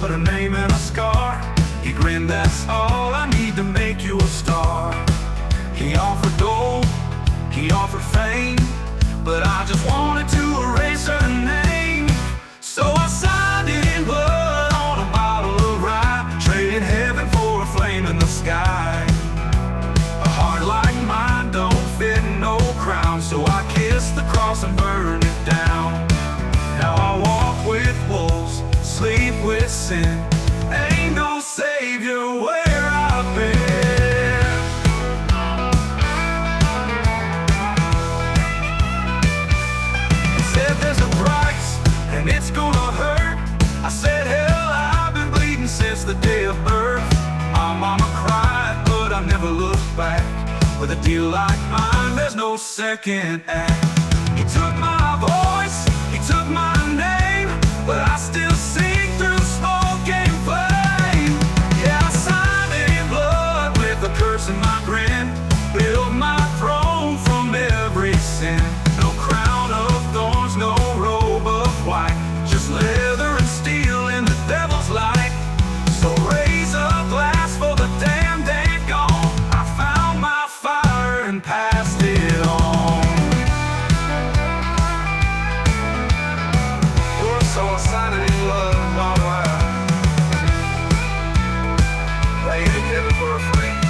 put a name in a scar. He grinned, that's all I need to make you a star. He offered gold, he offered fame, but I just wanted to erase her name. So I signed it in blood on a bottle of rye, trading heaven for a flame in the sky. A heart like mine don't fit no crown, so I kissed the cross and burned it down. Now I walk with wolves, sleep with sin. Ain't no savior where I've been. He said there's a price and it's gonna hurt. I said hell, I've been bleeding since the day of birth. My mama cried, but I never looked back. With a deal like mine, there's no second act. He took my voice, he took my name, but I still sing through smoke and flame. Yeah, I signed it in blood with a curse in my grin. Built my throne from every sin. No crown of thorns, no robe of white, just leather and steel in the devil's light. So raise a glass for the damned and gone. I found my fire and passed it on. So I signed it in love, all right. Traded heaven for a flame.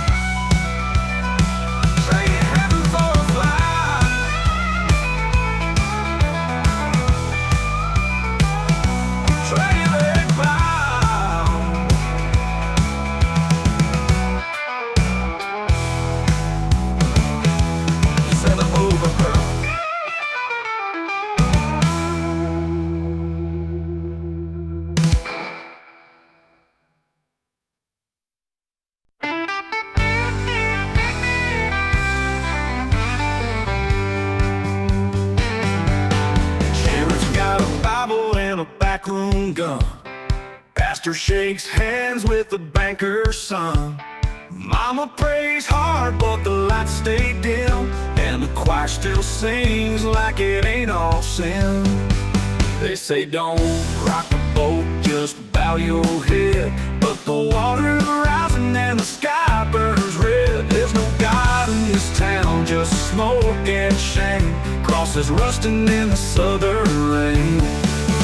Traded heaven for a fly. Traded it bound. Said I'm over her. Backroom gun. Pastor shakes hands with the banker's son. Mama prays hard, but the lights stay dim, and the choir still sings like it ain't all sin. They say don't rock the boat, just bow your head. But the water's rising and the sky burns red. There's no God in this town, just smoke and shame. Crosses rusting in the southern rain.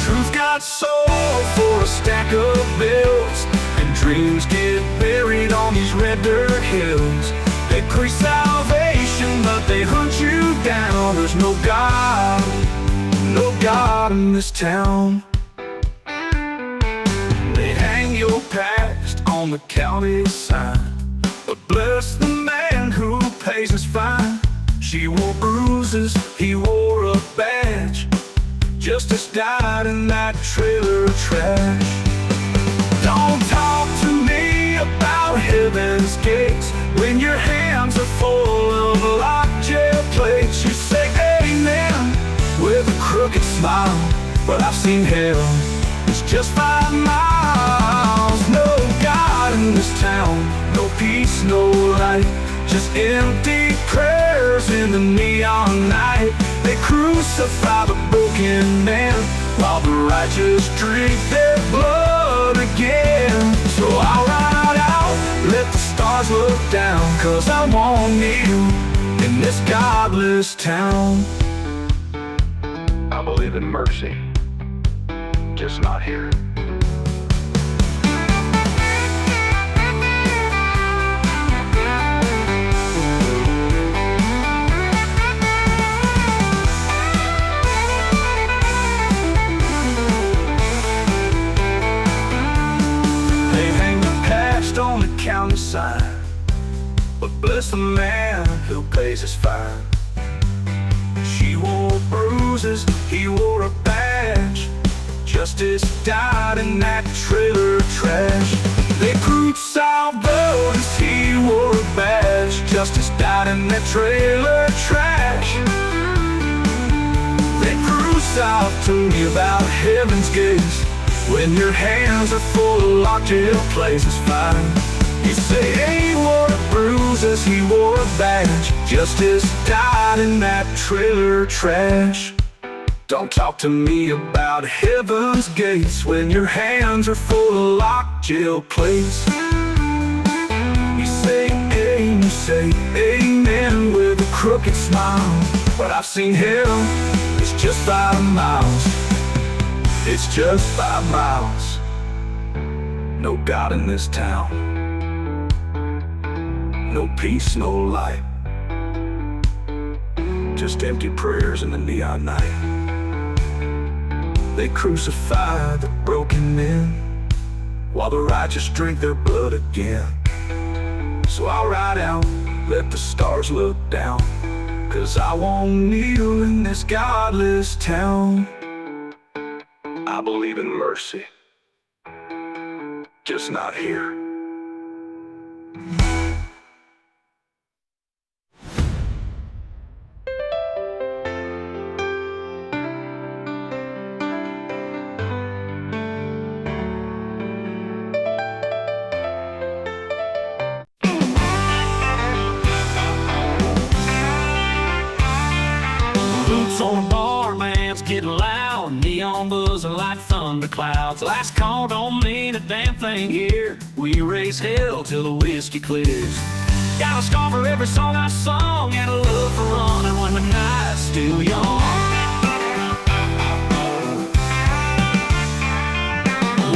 Truth got sold for a stack of bills, and dreams get buried on these red dirt hills. They preach salvation, but they hunt you down. There's no God in this town. They hang your past on the county sign, but bless the man who pays his fine. She wore bruises, he wore a badge. Justice died in that trailer trash. Don't talk to me about heaven's gates when your hands are full of locked jail plates. You say amen with a crooked smile, but I've seen hell, it's just 5 miles. No God in this town, no peace, no light, just empty prayers in the neon night. They crucify the broken man, while the righteous drink their blood again. So I'll ride out, let the stars look down, 'cause I want you in this godless town. I believe in mercy, just not here. On the county side, but bless the man who pays his fine. She wore bruises, he wore a badge. Justice died in that trailer trash. They proved salvation, he wore a badge. Justice died in that trailer trash. They cruise out to me about heaven's gates when your hands are full of locked jail places. Fine, you say he wore bruises, he wore a badge. Justice died in that trailer trash. Don't talk to me about heaven's gates when your hands are full of locked jail plates. You say amen with a crooked smile, but I've seen hell, it's just 5 miles. It's just 5 miles. No God in this town, no peace, no light, just empty prayers in the neon night. They crucify the broken men, while the righteous drink their blood again. So I'll ride out, let the stars look down, 'cause I won't kneel in this godless town. I believe in mercy, just not here. Boots on a bar, man's getting loud. Neon buzzing like thunder clouds. Last call don't mean a damn thing here. We raise hell till the whiskey clears. Got a scar for every song I sung, and a love for running when the night's still young.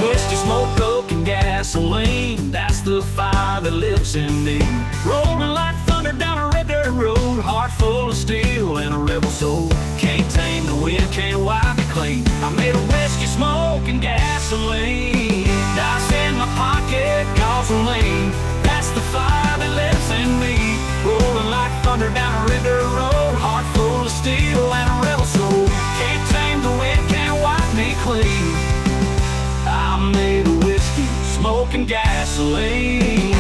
Whiskey, smoke, coke, and gasoline, that's the fire that lives in me. Rolling like thunder down a red dirt road, heart full of steel and a rebel soul. Can't tame the wind, can't wipe it clean. I made a whiskey, smoke, and gasoline. Dice in my pocket, gasoline, that's the fire that lives in me. Rolling like thunder down a red dirt road, heart full of steel and a rebel soul. Can't tame the wind, can't wipe me clean. I made a whiskey, smoke, and gasoline.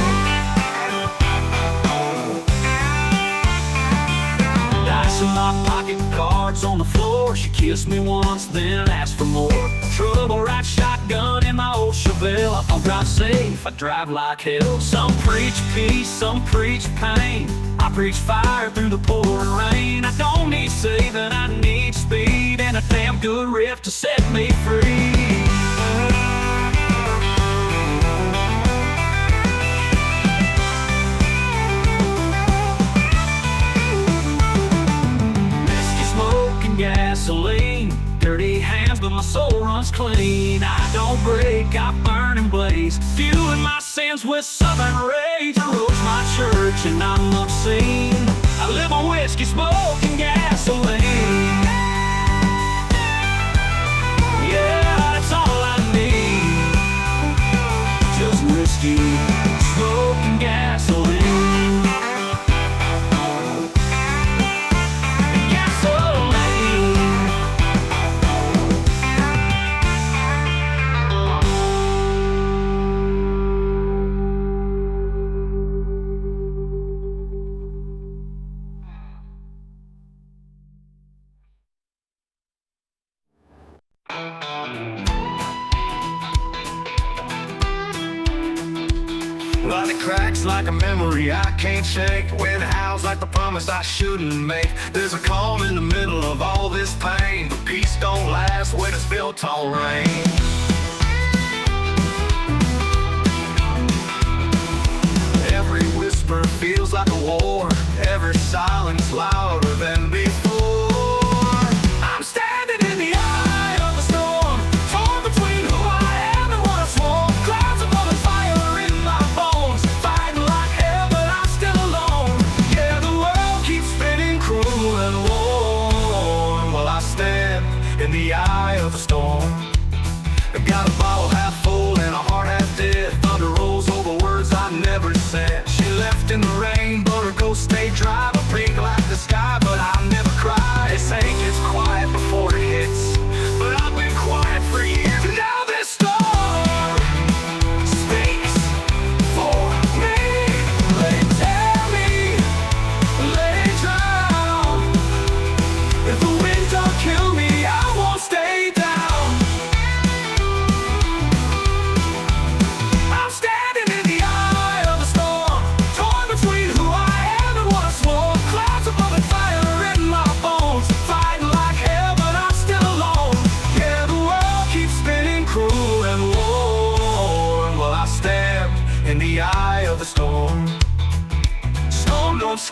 Dice in my pocket, cards on the floor. She kissed me once, then asked for more. Trouble right shotgun in my old Chevelle. I'll drive safe, I drive like hell. Some preach peace, some preach pain. I preach fire through the pouring rain. I don't need saving, I need speed, and a damn good riff to set me free. Gasoline, dirty hands, but my soul runs clean. I don't break, I burn and blaze, fueling my sins with southern rage. I roach my church and I'm obscene. I live on whiskey, smoke, and gasoline. Yeah, that's all I need. Just whiskey, smoke, and gasoline. Well, it cracks like a memory I can't shake. When it howls like the promise I shouldn't make. There's a calm in the middle of all this pain, but peace don't last when it's built on rain. Every whisper feels like a war, every silence louder than before. I'm standing in the eye of the storm, torn between who I am and what I swore. Clouds above and fire in my bones, fighting like hell but I'm still alone. Yeah, the world keeps spinning cruel and warm, while I stand in the eye of the storm.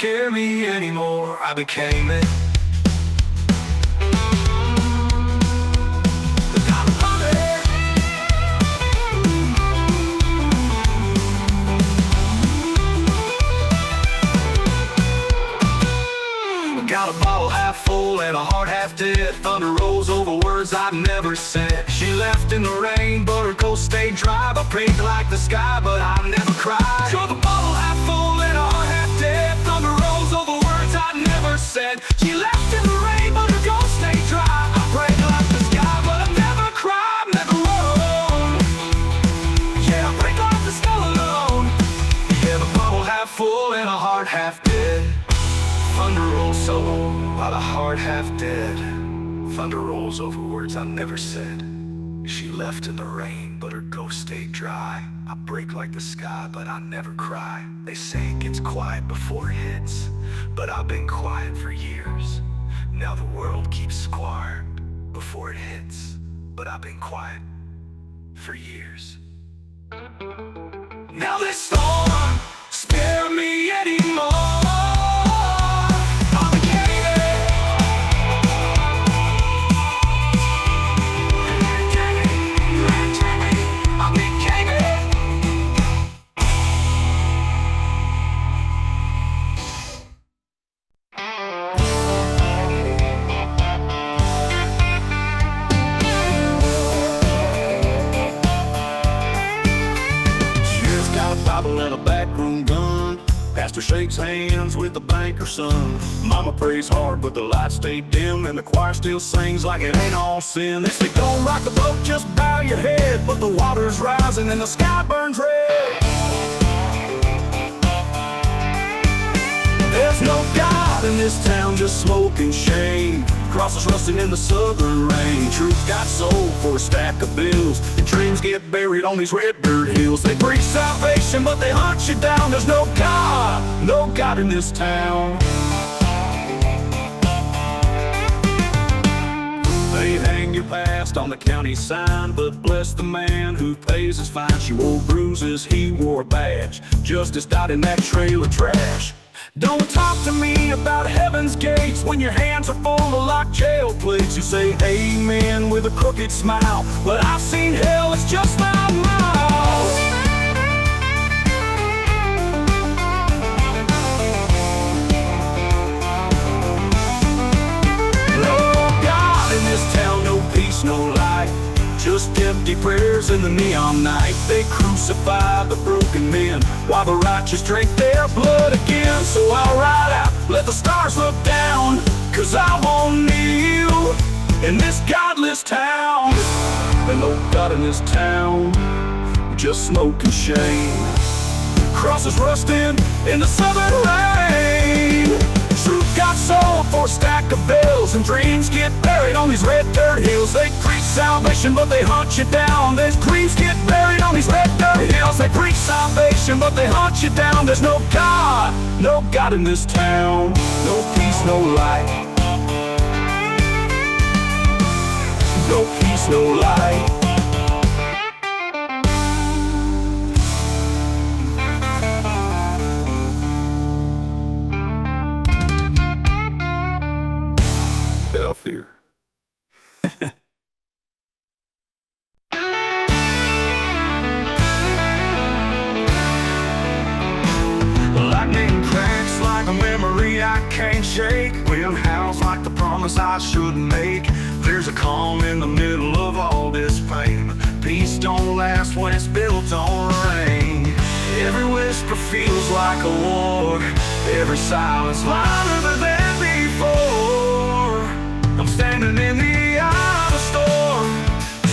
scare me anymore. I became it. The kind of hunter. Got a bottle half full and a heart half dead. Thunder rolls over words I've never said. She left in the rain, but her ghost stayed dry. I prayed like the sky, but I never cried. Got a bottle half full and a heart half dead. Thunder rolls over words I never said. She left in the rain, but her ghost stayed dry. I prayed like the sky, but I never cried, never alone. Yeah, I prayed like the sky alone. Yeah, the bottle half full and a heart half dead. Thunder rolls so while the heart half dead. Thunder rolls over words I never said. She left in the rain, but her ghost stayed dry. I break like the sky, but I never cry. They say it gets quiet before it hits, but I've been quiet for years. Now the world keeps quiet before it hits, but I've been quiet for years. Now this storm spare me anymore. And a backroom gun. Pastor shakes hands with the banker's son. Mama prays hard, but the lights stay dim, and the choir still sings like it ain't all sin. They say don't rock the boat, just bow your head. But the water's rising and the sky burns red. There's no God in this town, just smoke and shame. Crosses rusting in the southern rain. Truth got sold for a stack of bills, and dreams get buried on these red dirt hills. They preach salvation, but they hunt you down. There's no God in this town. They hang your past on the county sign, but bless the man who pays his fine. She wore bruises, he wore a badge. Justice died in that trail of trash. Don't talk to me about heaven's gates when your hands are full of locked jail plates. You say amen with a crooked smile, but I've seen hell, it's just 5 miles. No God in this town, no peace, no light. Just empty prayers in the neon night. They crucify the broken men, while the righteous drink their blood again. So I'll ride out, let the stars look down, 'cause I won't kneel in this godless town. There's no God in this town, just smoke and shame. Crosses rusting in the southern rain. Truth got sold for a stack of bills, and dreams get buried on these red dirt hills. They preach salvation, but they hunt you down. There's dreams get buried on these red dirt hills. They preach salvation, but they hunt you down. There's no God in this town. No peace, no light. No peace, no light. Fear. Lightning cracks like a memory I can't shake. Wind howls like the promise I shouldn't make. There's a calm in the middle of all this pain. Peace don't last when it's built on rain. Every whisper feels like a war. Every silence louder than before. I'm standing in the eye of the storm,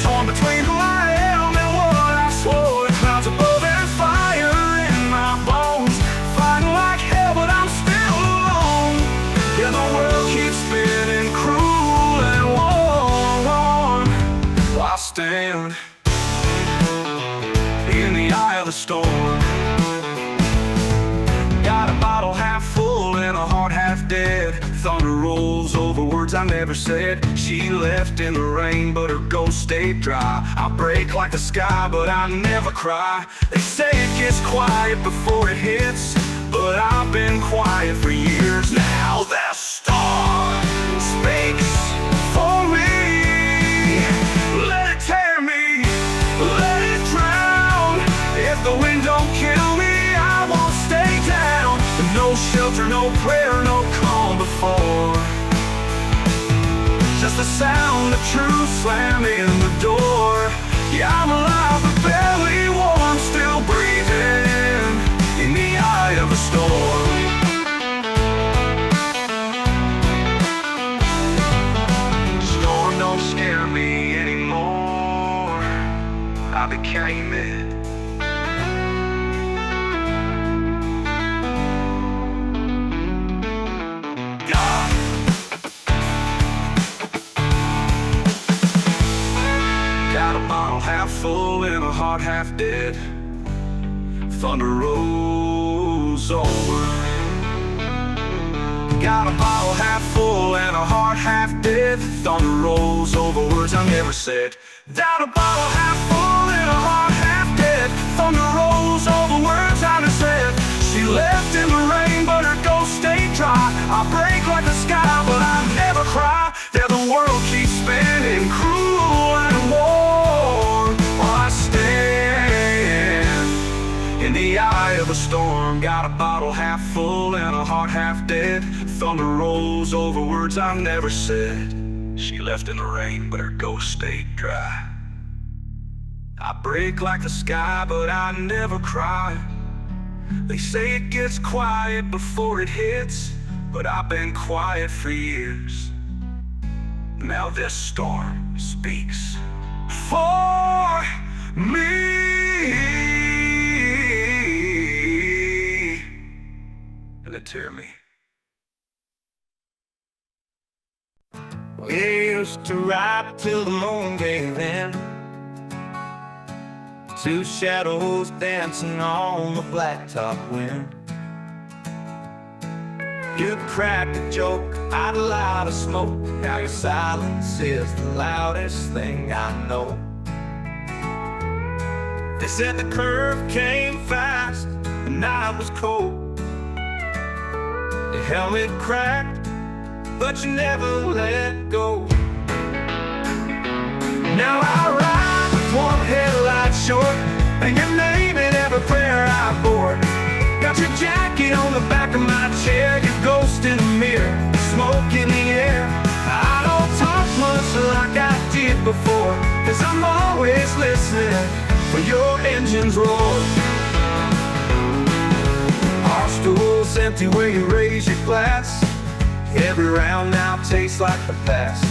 torn between who I am and what I swore. Clouds above and fire in my bones, fighting like hell, but I'm still alone. Yeah, the world keeps spinning cruel and warm. I stand in the eye of the storm. Got a bottle half full and a heart half dead. Thunder rolls over words I never said. She left in the rain, but her ghost stayed dry. I break like the sky, but I never cry. They say it gets quiet before it hits, but I've been quiet for years. Now the storm speaks for me. Let it tear me, let it drown. If the wind don't kill me, I won't stay down. No shelter, no prayer, no calm before. Just the sound of truth slamming the door. Yeah, I'm alive, but barely warm, still breathing in the eye of a storm. Storm don't scare me anymore. I became it. Got a bottle half full and a heart half dead. Thunder rolls over. Got a bottle half full and a heart half dead. Thunder rolls over words I never said. Got a bottle half full and a heart half dead. Thunder rolls over words I never said. She left in the rain, but her ghost stayed dry. I break like the sky, but I never cry. There the world keeps spinning, cruel and warm, while I stand in the eye of a storm. Got a bottle half full and a heart half dead. Thunder rolls over words I never said. She left in the rain, but her ghost stayed dry. I break like the sky, but I never cry. They say it gets quiet before it hits, but I've been quiet for years. Now this storm speaks for me. And it tear me. We used to ride till the moon gave in. Two shadows dancing on the blacktop wind. You cracked a joke, I'd light a smoke. Now your silence is the loudest thing I know. They said the curve came fast, the night was cold. The helmet cracked, but you never let go. Now I ride with one headlight short, and your name in every prayer I bore. Got your jacket on the back of my chair, your ghost in the mirror, smoke in the air. I don't talk much like I did before, 'cause I'm always listening when your engines roar. Our stool's empty where you raise your glass. Every round now tastes like the past.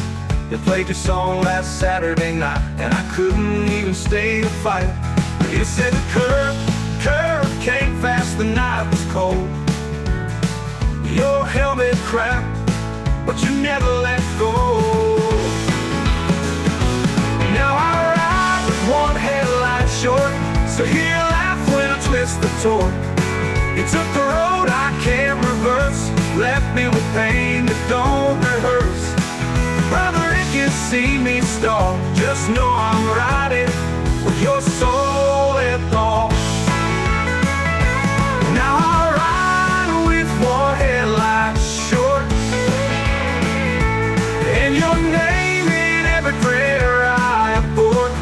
You played your song last Saturday night, and I couldn't even stay to fight. You said the curve came fast, the night was cold. Your helmet cracked, but you never let go. Now I ride with one headlight short, so hear you laugh when I twist the torque. You took the road I can't reverse, left me with pain that don't rehearse. Brother, if you see me stall, just know I'm riding with your soul at all. Now I ride with one headlight short, and your name in every prayer I abort.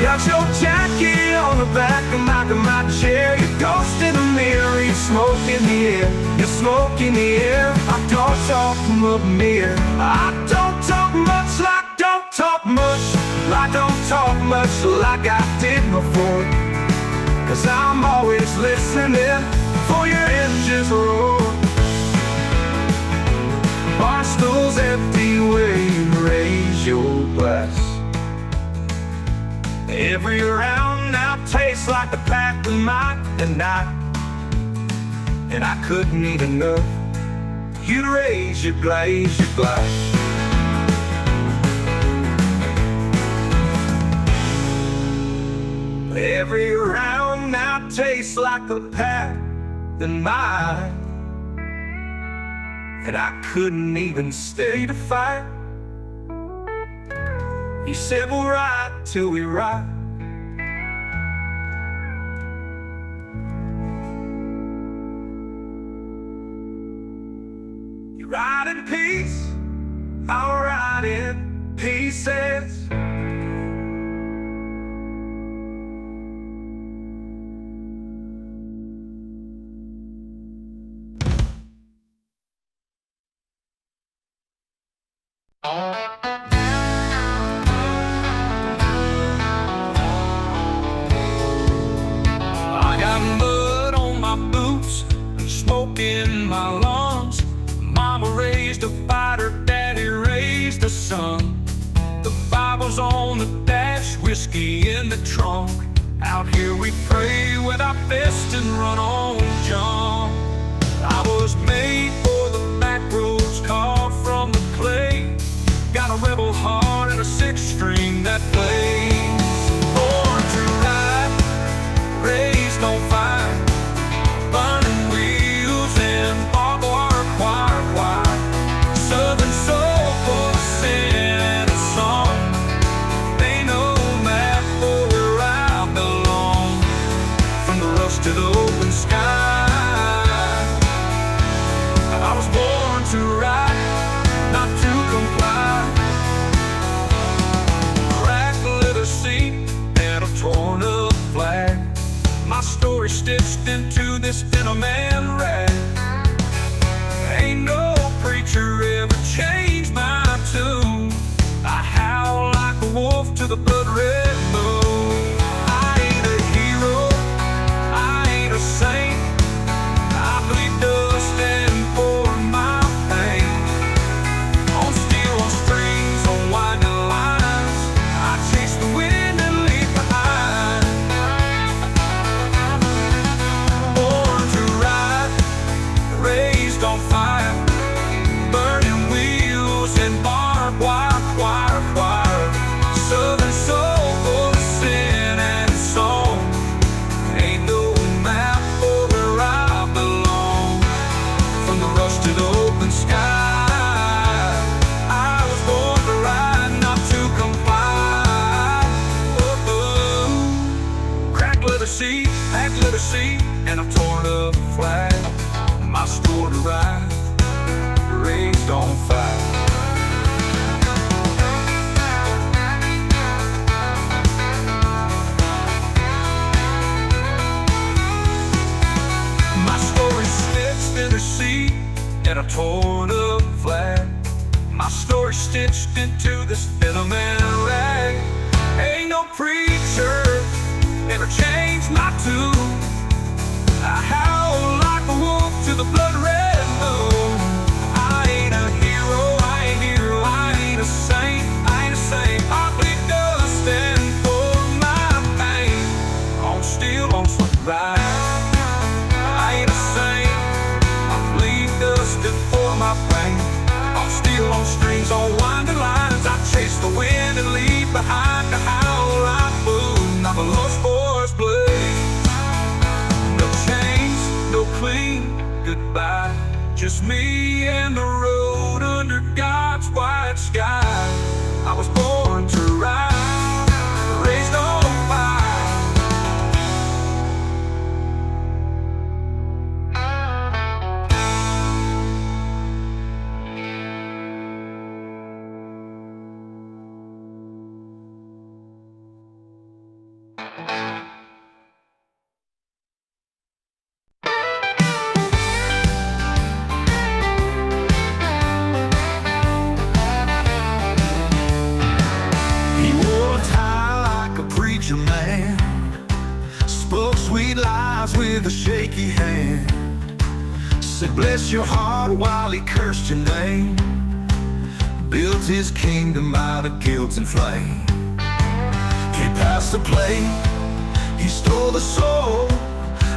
Got your jacket on the back of my chair, your ghost in the mirror, your smoke in the air, your smoke in the air. I don't talk much mere. I don't talk much like don't talk much, like don't talk much like I did before. 'Cause I'm always listening for your engines roar. Bar stool's empty where you raise your glass. Every round now tastes like the pack of mine and night. And I couldn't eat enough. You'd raise your glass, your glass. Every round now tastes like the pack than mine. And I couldn't even stay to fight. You said we'll ride till we ride. my lungs. Mama raised a fighter, daddy raised a son. The Bible's on the dash, whiskey in the trunk. Out here we pray with our fists and run on jump. I was made for the back roads, carved from the clay. Got a rebel heart and a six-string that plays. Born to ride, raised on fire, burning wheels and barbed wire. Southern soul full of sin and a song. Ain't no map for where I belong. From the rust to the open sky, I was born to ride, not to comply. Cracked leather seat and a torn up flag. My story stitched into this denim and rag. Ain't no preacher ever changed my tune. I howl like a wolf to the blood-red moon. I ain't a hero, I ain't a saint. I bleed dust and pour my pain. On steel, on strings, on winding lines, I chase the wind and leave behind. Born to ride, raised on fire, burning wheels and barbed wire. Southern soul full of sin and song. Ain't no map for where I belong. From the rust to the open sky, I was born to ride, not to comply. Cracked leather seat, hacked leather seat, and a torn up flag. My story to ride, raised on fire. My story stitched in a seat and a torn up flag. My story stitched into this denim and rag. Ain't no preacher ever changed my tune. I howl like a wolf to the blood-red moon. I ain't a hero, I ain't a saint, I ain't a saint. I bleed dust and pour my pain. On steel, on ride. I ain't a saint, I bleed dust and pour my pain. On steel, on strings, on winding lines, I chase the wind and leave behind the howl like moon. I'm a lost boy's blade. No chains, no clean goodbye. Just me and the road under God's white sky. I was born to ride, raised on fire. He wore a tie like a preacher man, spoke sweet lies with a shaky hand, said bless your heart while he cursed your name, built his kingdom out of guilt and flame. He passed the plate, he stole the soul,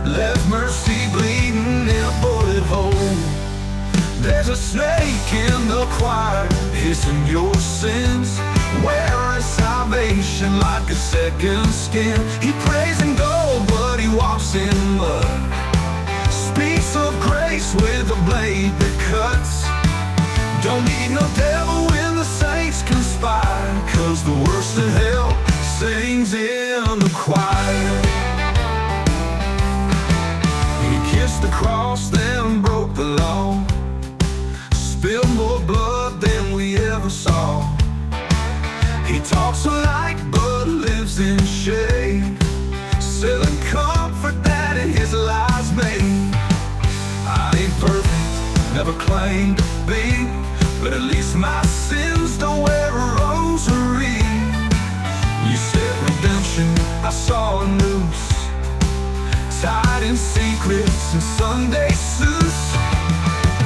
left mercy bleeding in a bullet hole. There's a snake in the choir, hissing your sins, wearing salvation like a second skin. He prays in gold, but he walks in mud, speaks of grace with a blade that cuts. Don't need no devil when the saints conspire, 'cause the worst of hell sings in the choir. He kissed the cross, then broke the law, spilled more blood than we ever saw. He talks light but lives in shade, selling comfort that his lies made. I ain't perfect, never claimed to be, but at least my sins don't wear a rosary. You said redemption, I saw a noose, tied in secrets and Sunday suits.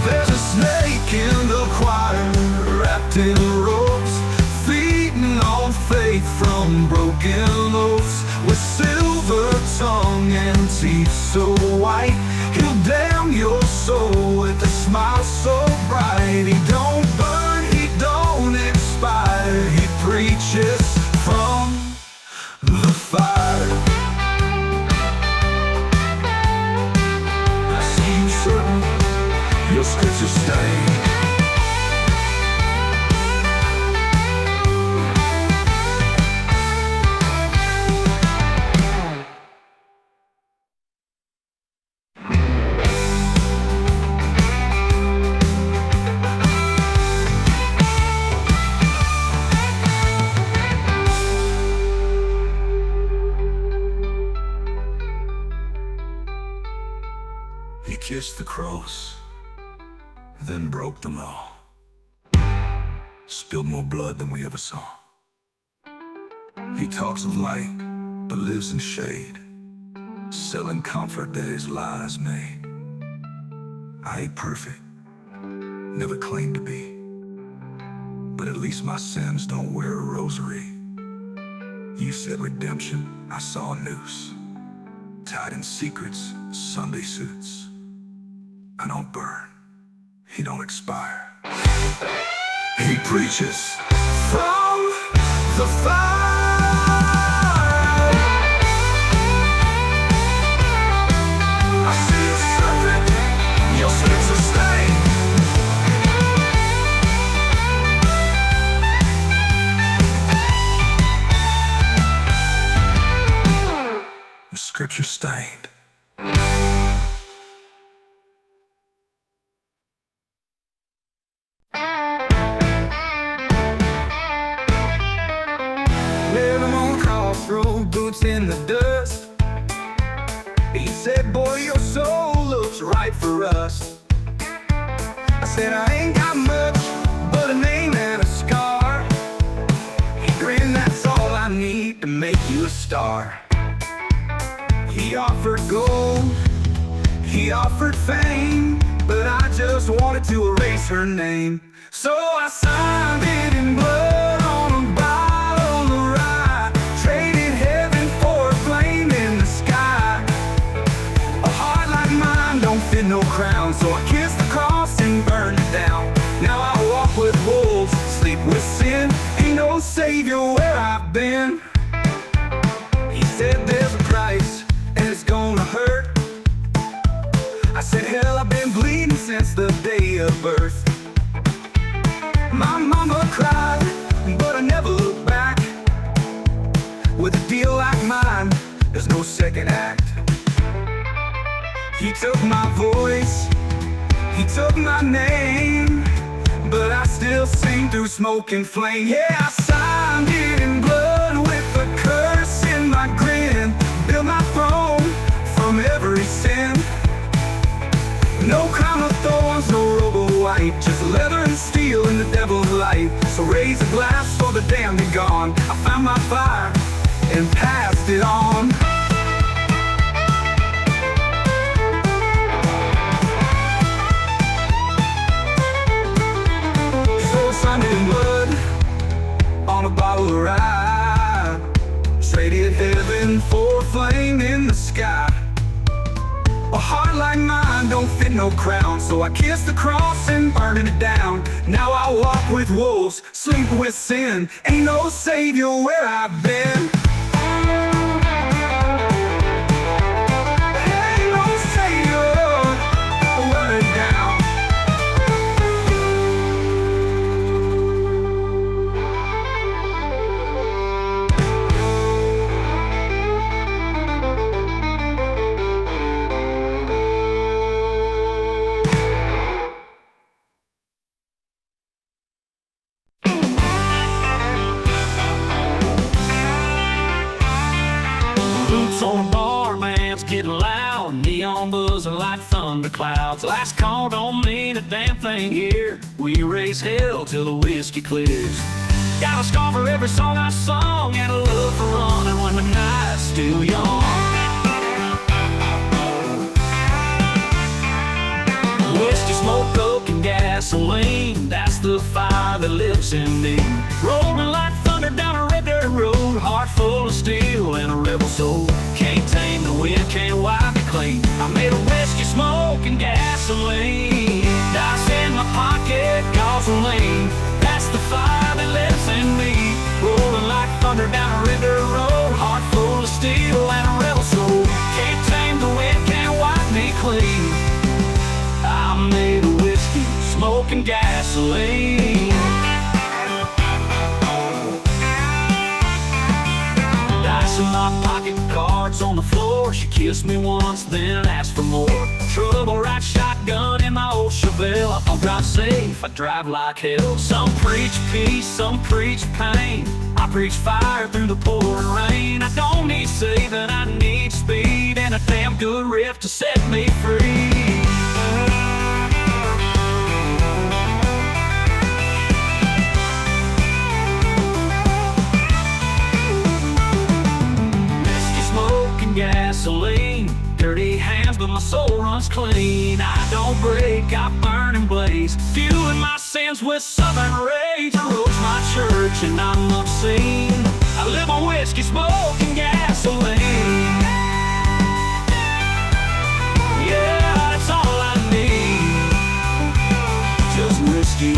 There's a snake in the choir, wrapped in ropes, feeding on faith from broken oaths. With silver tongue and teeth so white, he'll damn your soul with a smile so bright. He don't burn, he don't expire, he preaches from the fire. I see you certain your scriptures stay. He kissed the cross, then broke them all. Spilled more blood than we ever saw. He talks of light, but lives in shade, selling comfort that his lies made. I ain't perfect, never claimed to be, but at least my sins don't wear a rosary. You said redemption, I saw a noose, tied in secrets, Sunday suits. I don't burn, he don't expire. He preaches from the fire. I see a serpent, your skin's a stain. The scripture stained. Boots in the dust. He said, boy, your soul looks right for us. I said, I ain't got much but a name and a scar. He grinned, that's all I need to make you a star. He offered gold, he offered fame, but I just wanted to erase her name. So I signed it in blood on a bottle of rye, traded heaven for a flame in the sky. A heart like mine don't fit no crown, so I kissed the cross and burned it down. Now I walk with wolves, sleep with sin, ain't no savior where I've been. He said there's a price, and it's gonna hurt. I said, hell, I've been bleeding since the day of birth. My mama cried, but I never looked back. With a deal like mine, there's no second act. He took my voice, he took my name, but I still sing through smoke and flame. Yeah, I signed it in blood with a curse in my grin. Built my throne from every sin. No crown of thorns, no robe of white, just leather and steel in the devil's light. So raise a glass for the damned and gone. I found my fire and passed it on. So signed in blood on a bottle of rye, traded heaven for a flame in the sky. A heart like mine don't fit no crown, so I kissed the cross and burned it down. Now I walk with wolves, sleep with sin, ain't no savior where I've been. Ain't no savior where it's down. Boots on a bar, man's getting loud. Neon buzzing like thunder clouds. Last call don't mean a damn thing here. We raise hell till the whiskey clears. Got a scar for every song I sung, and a love for running when the night's still young. Whiskey smoked up the fire that lives in me. Rolling like thunder down a red dirt road, heart full of steel and a rebel soul. Can't tame the wind, can't wipe it clean. I made a whiskey, smoke, and gasoline. Dice in my pocket, gasoline. That's the fire that lives in me. Rolling like thunder down a red dirt road, heart full of steel and a rebel soul. Can't tame the wind, can't wipe me clean. I made a whiskey, smoke, and gasoline. Dice in my pocket, cards on the floor. She kissed me once, then asked for more. Trouble right shotgun in my old Chevelle. I'll drive safe, I drive like hell. Some preach peace, some preach pain. I preach fire through the pouring rain. I don't need saving, I need speed, and a damn good riff to set me free. Gasoline, dirty hands, but my soul runs clean. I don't break, I burn and blaze, fueling my sins with southern rage. I roach my church and I'm obscene. I live on whiskey, smoke, and gasoline. Yeah, that's all I need. Just whiskey,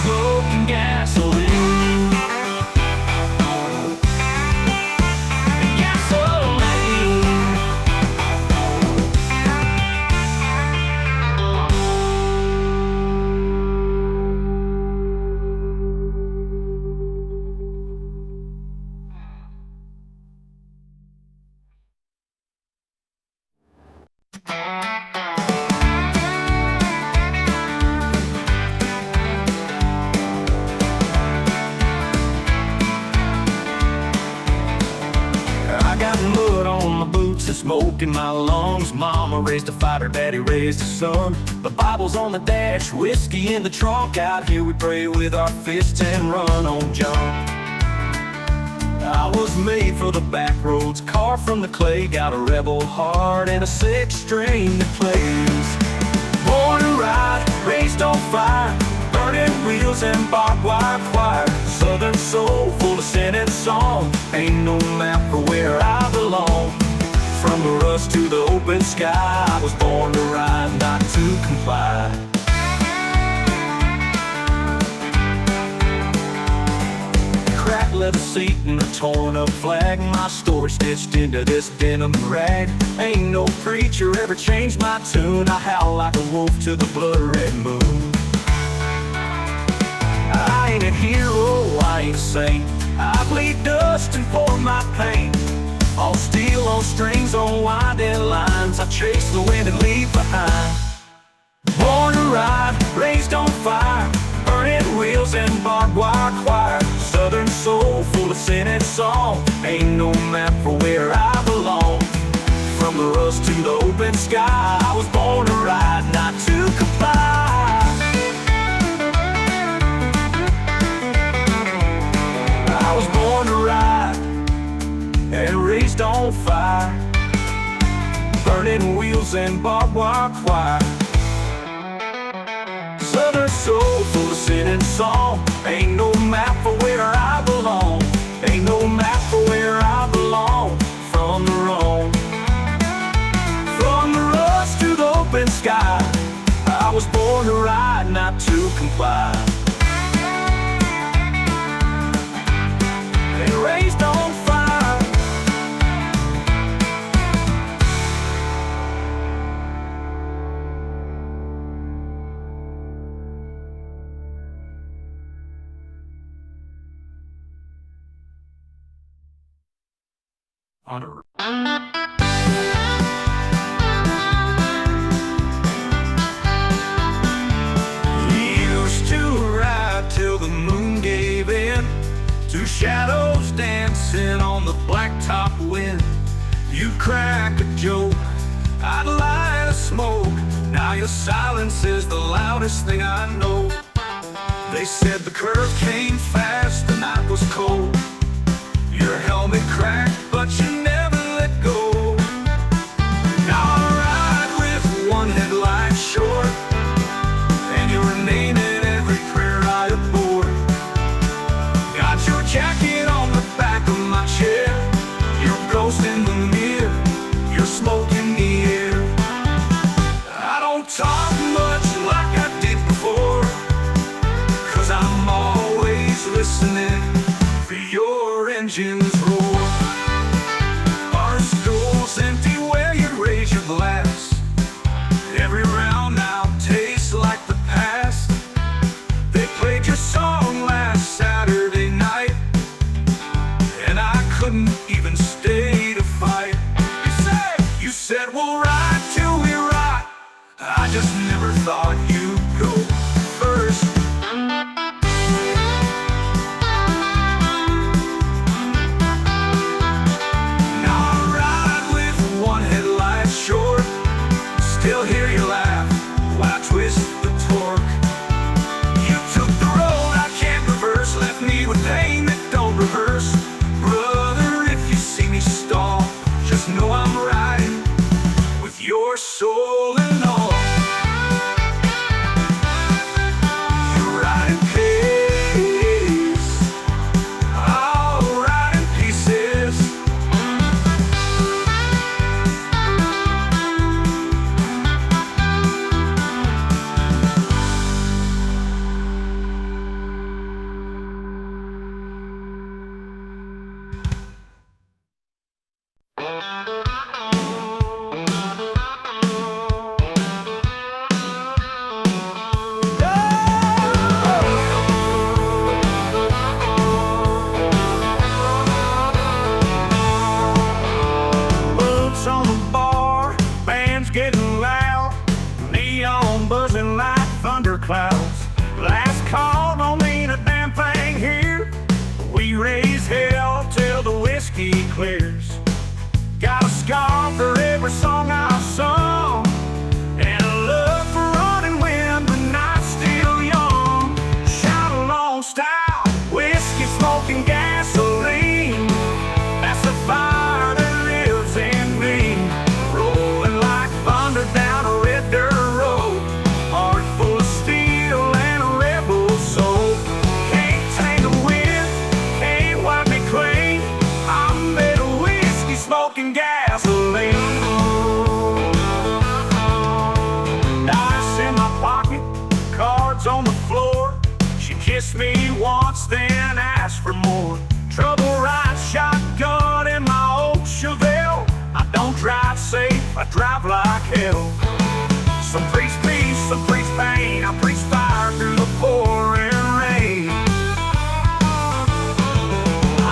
smoke, and gasoline. Smoke in my lungs. Mama raised a fighter, daddy raised a son. The Bible's on the dash, whiskey in the trunk. Out here we pray with our fists and run on junk. I was made for the back roads, carved from the clay. Got a rebel heart and a six-string that plays. Born to ride, raised on fire, burning wheels and barbed wire choir. Southern soul full of sin and song. Ain't no map for where I belong. From the rust to the open sky, I was born to ride, not to comply. Cracked leather seat and a torn up flag. My story stitched into this denim rag. Ain't no preacher ever changed my tune. I howl like a wolf to the blood-red moon. I ain't a hero, I ain't a saint. I bleed dust and pour my pain. All steel on strings on winding lines. I chase the wind and leave behind. Born to ride, raised on fire, burning wheels and barbed wire choir. Southern soul full of sin and song. Ain't no map for where I belong. From the rust to the open sky, I was born to ride, not to comply. I was born to ride and raised on fire, burning wheels and barbed wire choir. Southern soul full of sin and song. Ain't no map for where I belong. Ain't no map for where I belong. From the wrong, from the rust to the open sky, I was born to ride, not to comply. And raised on fire. Honor. Used to ride till the moon gave in, two shadows dancing on the blacktop wind. You crack a joke, I'd light a smoke. Now your silence is the loudest thing I know. They said the curve came fast, the night was cold. Your helmet cracked, but you never let go. Now I ride with one headlight short, and your name in every prayer I Just know I'm riding with your soul and all. You ride in peace, I'll ride in pieces. Boots on the bar, band's getting loud, neon buzzing like thunderclouds. Last call, don't mean a damn thing here. We raise hell till the whiskey clears. Got a scar for every song I've sung, and a love for running wind, but not still young. Shout along style, whiskey, smoking, gasoline. That's the fire that lives in me. Rolling like thunder down a red dirt road, heart full of steel and a rebel soul. Can't tangle with, can't wipe me clean. I'm made of whiskey, smoking, gasoline. Dice in my pocket, cards on the floor. She kissed me once, then asked for more. Trouble ride, shotgun in my old Chevelle. I don't drive safe, I drive like hell. Some preach peace, some preach pain. I preach fire through the pouring rain.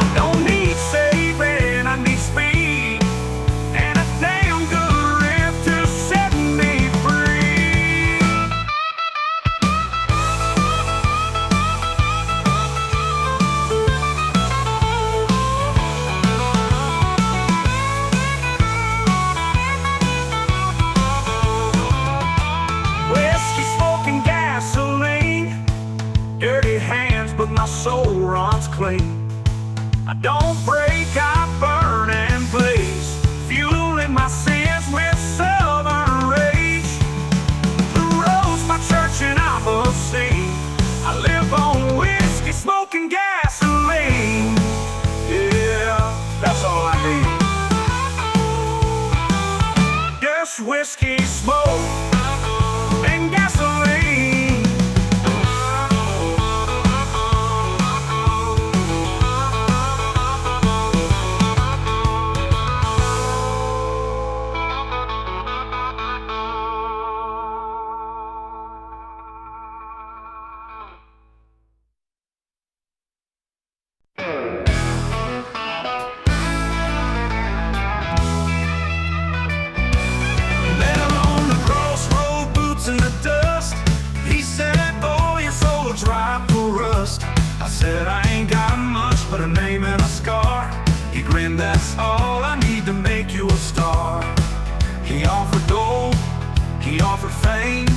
I don't need saving, I need speed, and a damn good riff to set me free. Whiskey, smoking, gasoline. Dirty hands, but my soul runs clean. I don't break, I burn and blaze, fueling my sins with southern rage. The road's my church and I'm a saint. I live on whiskey, smoking, gasoline. Yeah, that's all I need. Just whiskey, smoke, and gasoline. Met him on the crossroad, boots in the dust. He said, boy, your soul will dry for rust. I said, I ain't got much but a name and a scar. He grinned, that's all I need to make you a star. He offered gold, he offered fame,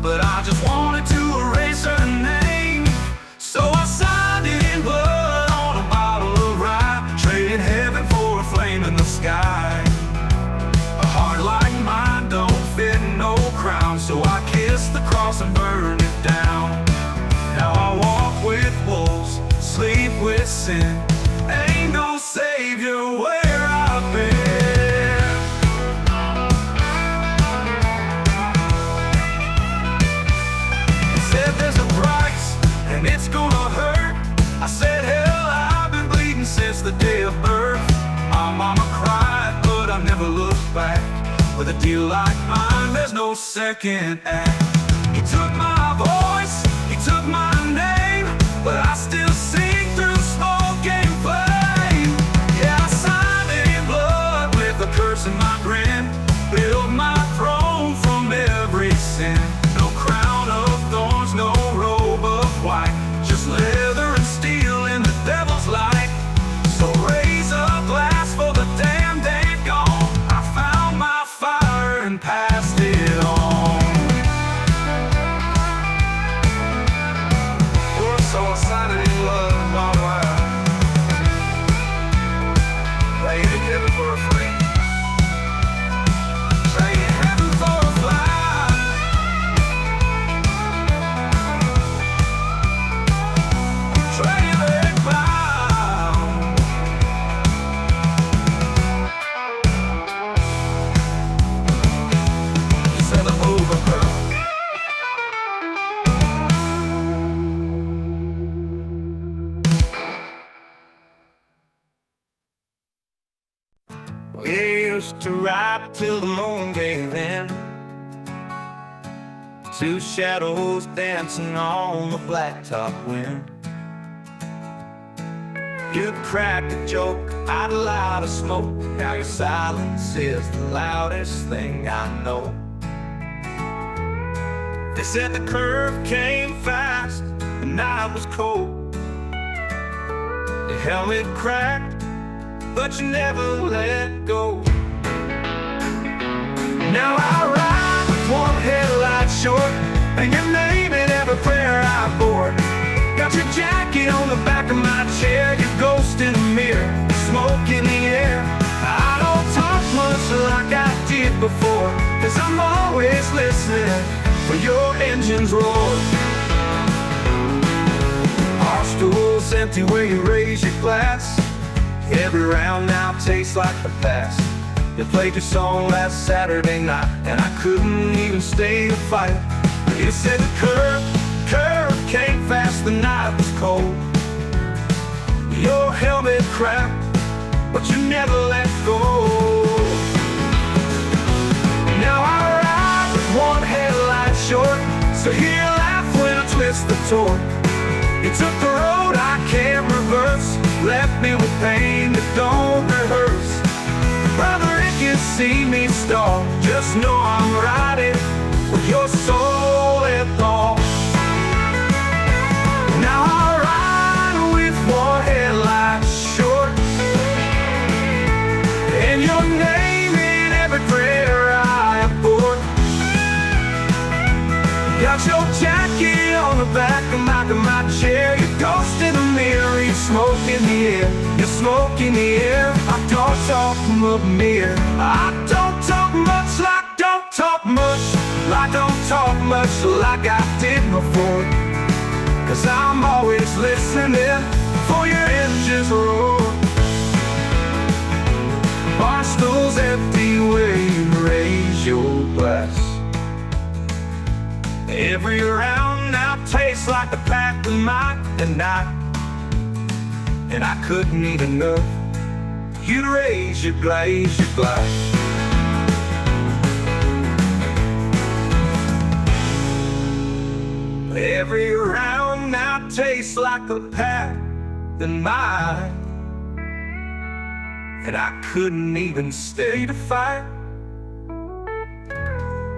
but I just wanted to erase her name. So I signed it in blood on a bottle of rye, traded heaven for a flame in the sky. A heart like mine don't fit no crown, so I kissed the cross and burned it down. Now I walk with wolves, sleep with sin. Ain't no savior where I've been. He said there's a price and it's gonna hurt. I said, hell, I've been bleeding since the day of birth. My mama cried, but I never looked back. With a deal like mine, there's no second act. He took my voice, he took my name, but I still sing through smoke and flame. Yeah, I signed it in blood with a curse in my grin. Build my throne from every sin. No crown of thorns, no robe of white, just leather and steel in the devil's light. So raise a glass for the damned and gone. I found my fire and passed it on. So I signed it in blood, blah, blah. Laid in heaven for a free. We used to ride till the moon gave in, two shadows dancing on the blacktop wind. You cracked a joke, I'd light a smoke. Now your silence is the loudest thing I know. They said the curve came fast, the night was cold. Your helmet cracked, but you never let go. Now I ride with one headlight short, and your name in every prayer I bore. Got your jacket on the back of my chair, your ghost in the mirror, smoke in the air. I don't talk much like I did before, 'cause I'm always listening for your engine's roar. Our stool's empty where you raise your glass. Every round now tastes like the past. You played your song last Saturday night, and I couldn't even stay to fight. You said the curve came fast, the night was cold. Your helmet cracked, but you never let go. Now I ride with one headlight short, so hear you laugh when I twist the torque. You took the road I can't reverse, left me with pain that don't rehearse. Brother, if you see me stall, just know I'm riding with your soul at all. Now I ride with one headlight short, and your name in every prayer I abort. Got your jacket on the back of my chair, your ghost in the mirror, your smoke in the air, your smoke in the air. I don't talk much near, I don't talk much like don't talk much, like don't talk much like I did before. 'Cause I'm always listening for your engines roar. Bar stool's empty where you raise your glass. Every round now tastes like the pack of my night, and I couldn't even know you'd raise your glass. Every round now tastes like a pack than mine, and I couldn't even stay to fight.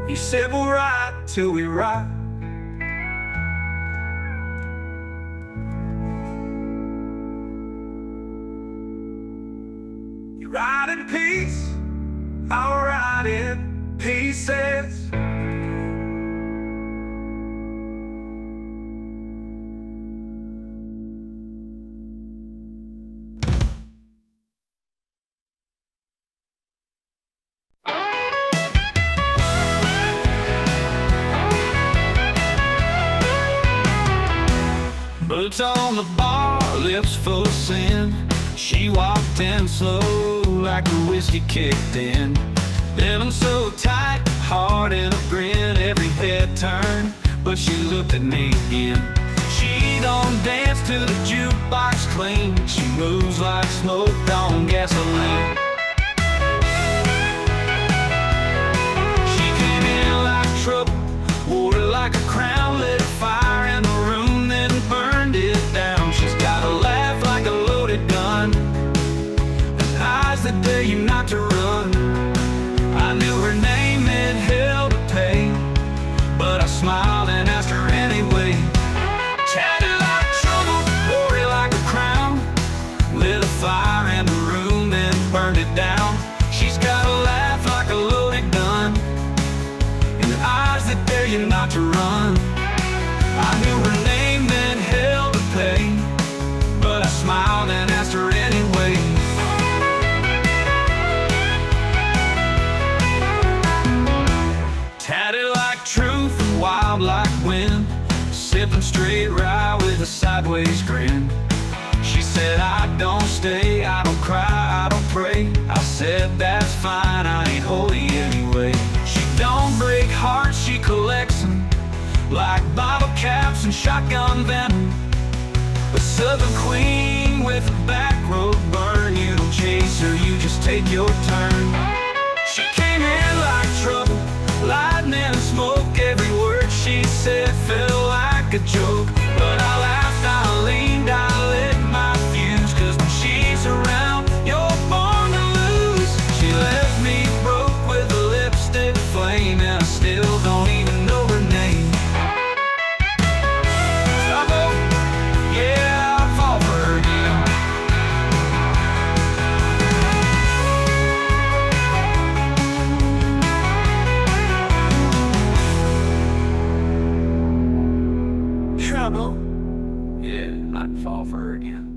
You said we'll ride till we ride. You ride in peace, I'll ride in pieces. Boots on the bar, lips full of sin. She walked in slow like the whiskey kicked in. Living so tight, heart in a grin. Every head turned, but she looked at me again. She don't dance to the jukebox clean. She moves like smoke on gasoline. She came in like trouble, wore it like a crown, lit a fire in the room, then burned it down. She's got a laugh like a loaded gun, and eyes that dare you not to run. I knew her name and hell to pay, but I smiled and asked her anyway. Chatted like trouble, wore it like a crown, lit a fire in the room, then burned it down. She's got a laugh like a loaded gun, and eyes that dare you not to run. I knew her name and hell to pay, but I smiled and asked her anyway. Tatted like truth and wild like wind, sipping straight rye with a sideways grin. She said, I don't stay, I don't cry, I don't pray. I said, that's fine, I ain't holy anyway. She don't break hearts, she collects them, like bottle caps and shotgun venom. A southern queen with a back road burn. You don't chase her, you just take your turn. She came in like trouble, lightning and smoke. Every word she said felt like a joke. But I laughed, I leaned, I lit my fuse. Cause when she's around, you're born to lose. She left me broke with a lipstick flame, and I still don't even know her name. Trouble, yeah, I'd fall for her again. Trouble, yeah, I'd fall for her again.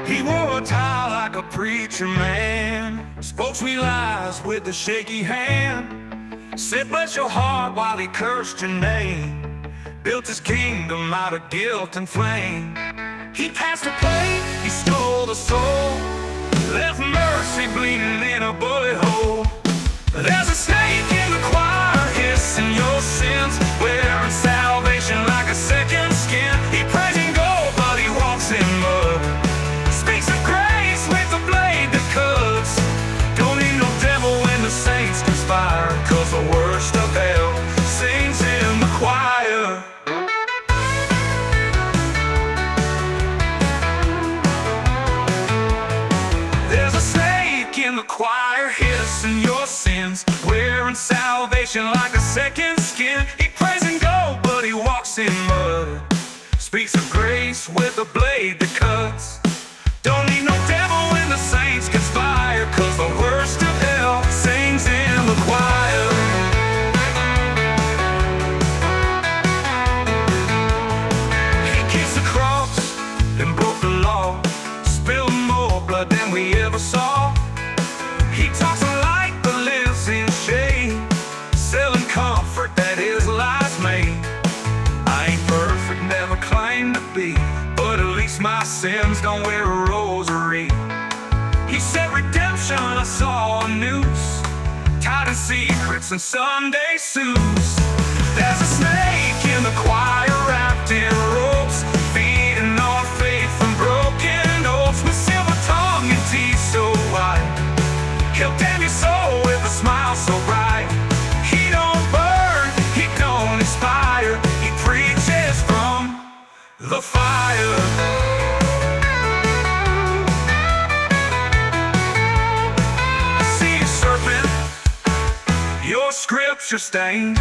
He wore a tie like a preacher man, spoke sweet lies with a shaky hand, said bless your heart while he cursed your name, built his kingdom out of guilt and flame. He passed the plate, he stole the soul, left mercy bleeding in a bullet hole. There's a snake in the choir hissing your sins, wearing salvation like a second skin. He prays in gold but he walks in mud, speaks of grace with the blade that cuts. Don't need no devil when the saints conspire, cause the worst of hell sings in the choir. There's a snake in the choir hissing your sins, wearing salvation like a second skin. He prays in gold but he walks in mud, speaks of grace with a blade that cuts. Don't need no devil when the saints conspire, cause the worst of hell sings in the choir. He kissed the cross and broke the law, spilled more blood than we ever saw. He talks a light but lives in shade, selling comfort that his lies made. I ain't perfect, never claimed to be, but at least my sins don't wear a rosary. He said redemption, I saw a noose, tied in secrets and Sunday suits. There's a snake in the choir wrapped in ropes, feeding on faith from broken oaks, with silver tongue and teeth so white. He'll damn your soul with a smile so bright. He don't burn, he don't inspire, he preaches from the fire. I see you serpent, your scripture stained,